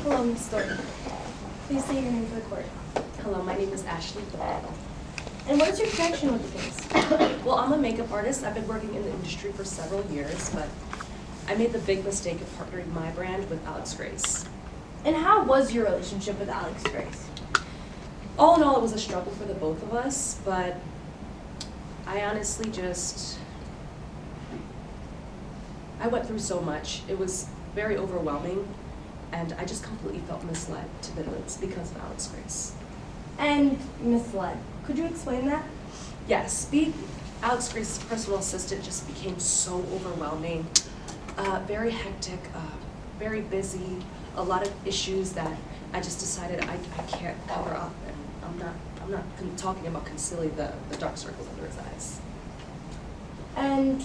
Hello, Ms. Thornhill. Please say your name for the court. Hello, my name is Ashley Thornhill. And what is your connection with the case? Well, I'm a makeup artist. I've been working in the industry for several years, but I made the big mistake of partnering my brand with Alex Grace. And how was your relationship with Alex Grace? All in all, it was a struggle for the both of us, but I honestly I went through so much. It was very overwhelming, and I just completely felt misled to Midlands because of Alex Grace. And misled. Could you explain that? Yes, being Alex Grace's personal assistant just became so overwhelming, very hectic, very busy, a lot of issues that I just decided I can't cover up, and I'm not talking about concealing the dark circles under his eyes. And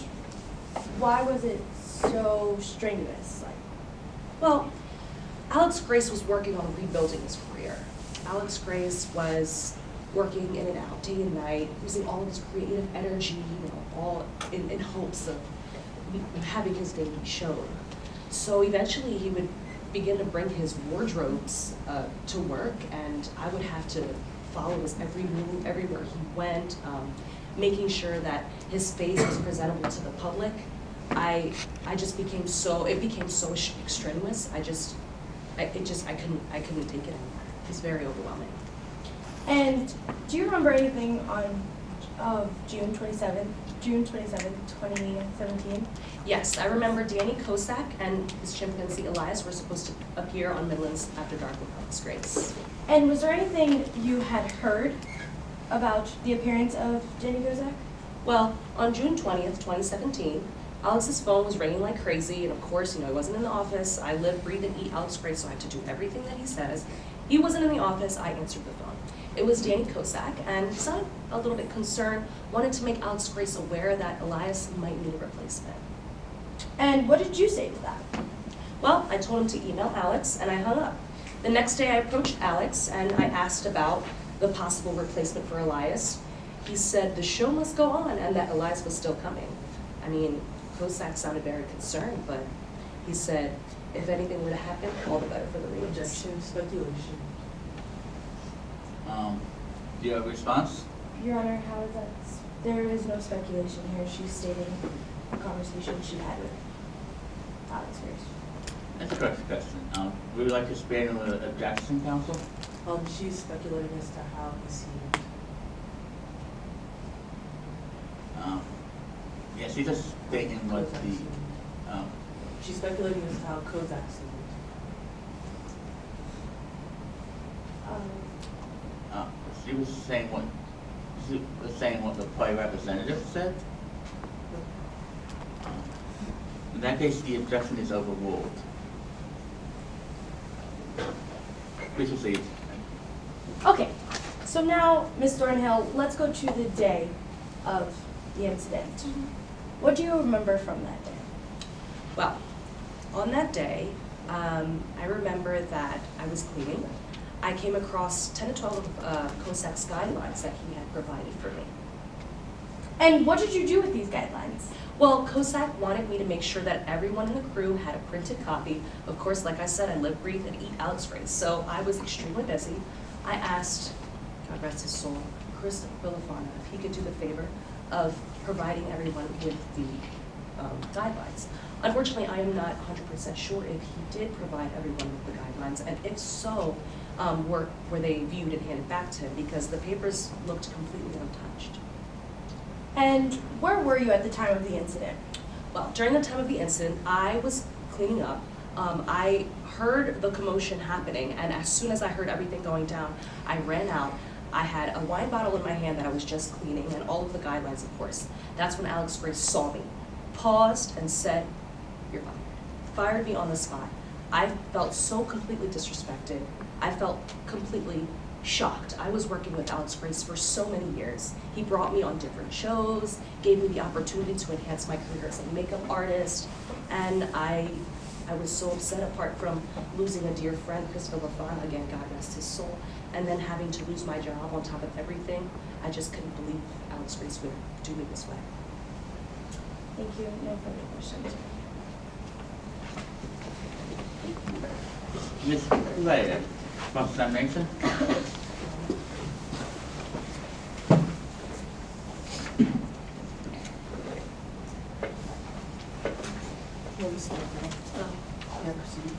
why was it so strenuous? Well, Alex Grace was working on rebuilding his career. Alex Grace was working in and out, day and night, using all of his creative energy, all in hopes of having his name be shown. So eventually he would begin to bring his wardrobes to work, and I would have to follow his every move, everywhere he went, making sure that his face was presentable to the public. I just became so, it became so extraneous. I couldn't take it anymore. It was very overwhelming. And do you remember anything of June 27, 2017? Yes, I remember Danny Kosak and his chimpanzee Elias were supposed to appear on Midlands After Dark with Alex Grace. And was there anything you had heard about the appearance of Danny Kosak? Well, on June 20th, 2017, Alex's phone was ringing like crazy, and of course, he wasn't in the office. I live, breathe, and eat Alex Grace, so I have to do everything that he says. He wasn't in the office, I answered the phone. It was Danny Kosak, and he sounded a little bit concerned, wanted to make Alex Grace aware that Elias might need a replacement. And what did you say to that? Well, I told him to email Alex, and I hung up. The next day I approached Alex, and I asked about the possible replacement for Elias. He said the show must go on, and that Elias was still coming. I mean, Kosak sounded very concerned, but he said, if anything were to happen, all the better for the region. Objection, speculation. Do you have a response? Your Honor, how is that? There is no speculation here. She's stating a conversation she had with Alex Grace. That's a correct question. Would you like to expand on the objection, counsel? She's speculating as to how he seemed. Yes, she's just stating what Kozak the, seemed. She's speculating as to how Kozak seemed. she was saying what the party representative said. In that case, the objection is overruled. Please proceed. Okay, so now, Ms. Thornhill, let's go to the day of the incident. What do you remember from that day? Well, on that day, I remember that I was cleaning. I came across 10 to 12 Kosak's guidelines that he had provided for me. And what did you do with these guidelines? Well, Kosak wanted me to make sure that everyone in the crew had a printed copy. Of course, like I said, I live, breathe, and eat Alex Grace, so I was extremely busy. I asked, God rest his soul, Chris Villafana, if he could do the favor of providing everyone with the guidelines. Unfortunately, I am not 100% sure if he did provide everyone with the guidelines, and if so, were they viewed and handed back to him, because the papers looked completely untouched. And where were you at the time of the incident? Well, during the time of the incident, I was cleaning up. I heard the commotion happening, and as soon as I heard everything going down, I ran out. I had a wine bottle in my hand that I was just cleaning, and all of the guidelines, of course. That's when Alex Grace saw me, paused, and said, "You're fired." Fired me on the spot. I felt so completely disrespected. I felt completely shocked. I was working with Alex Grace for so many years. He brought me on different shows, gave me the opportunity to enhance my career as a makeup artist, and I was so upset, apart from losing a dear friend, Chris Villafana, again, God rest his soul, and then having to lose my job on top of everything. I just couldn't believe Alex Grace would do me this way. Thank you. No further questions. Ms. Claire, cross-examination? Well, we start now. Yeah, proceed.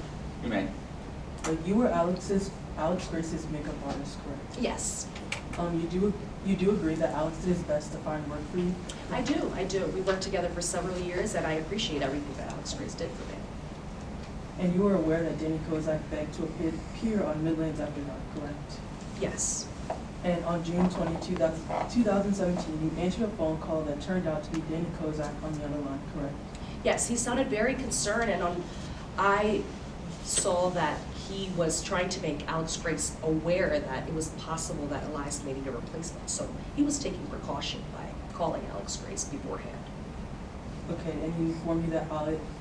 You may. You were Alex Grace's makeup artist, correct? Yes, You do agree that Alex did his best to find work for you? I do. We worked together for several years, and I appreciate everything that Alex Grace did for me. And you were aware that Danny Kozak begged to appear on Midlands After Dark, correct? Yes, And on June 22, 2017, you answered a phone call that turned out to be Danny Kozak on the other line, correct? yes, he sounded very concerned, and I saw that he was trying to make Alex Grace aware that it was possible that Elias may need a replacement. So he was taking precaution by calling Alex Grace beforehand. Okay, and you informed me that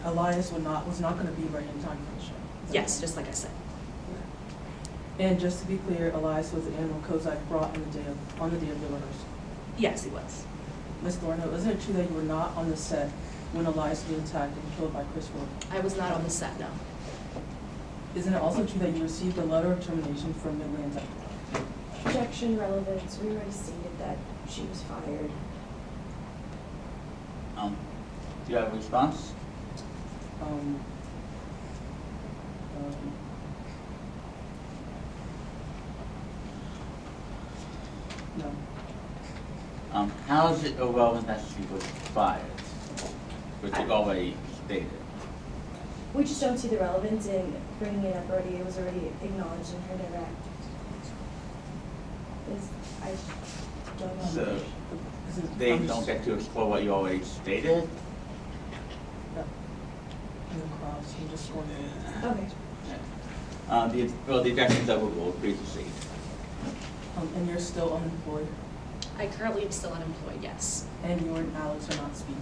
Elias was not going to be ready in time for the show. Is that Yes, correct? just like I said. And just to be clear, Elias was the animal Kozak brought on the day of the rehearsal. Yes, he was. Ms. Thornhill, isn't it true that you were not on the set when Elias was attacked and killed by Chris Roy? I was not on the set, no. Isn't it also true that you received a letter of termination from Midlands After Dark? Objection, relevance, we already stated that she was fired. Do you have a response? Um, no. How is it irrelevant that she was fired? Which you already stated. We just don't see the relevance in bringing it up already. It was already acknowledged in her direct. I don't know. So Isn't- they I'm don't just- get to explore what you already stated? No. In the cross, I'm just wondering. Okay. The objections overruled, please proceed. And you're still unemployed, I currently am still unemployed, yes. and you and Alex are not speaking.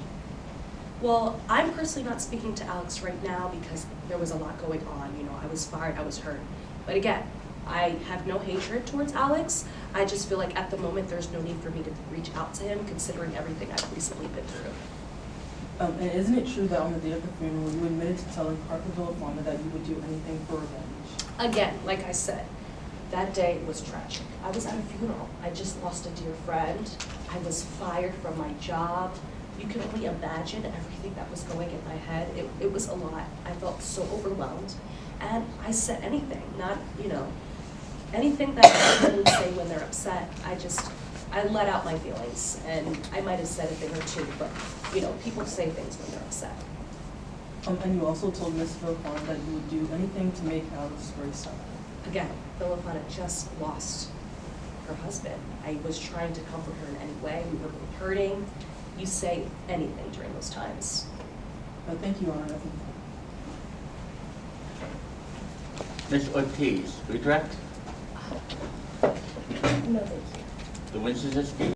Well, I'm personally not speaking to Alex right now because there was a lot going on. You know, I was fired, I was hurt. But again, I have no hatred towards Alex. I just feel like at the moment there's no need for me to reach out to him considering everything I've recently been through. And isn't it true that on the day of the funeral, you admitted to telling Parker Villafana that you would do anything for revenge? Again, like I said, that day was tragic. I was at a funeral. I just lost a dear friend. I was fired from my job. You can only imagine everything that was going in my head. It was a lot. I felt so overwhelmed. And I said anything, not, anything that people would say when they're upset. I let out my feelings. And I might have said a thing or two, but, people say things when they're upset. And you also told Miss Villafana that you would do anything to make Alex Grace sad. Again, Villafana just lost her husband. I was trying to comfort her in any way. We were both hurting. You say anything during those times. Thank you, Your Honor. Ms. Ortiz, redirect? No, thank you. The witness is excused.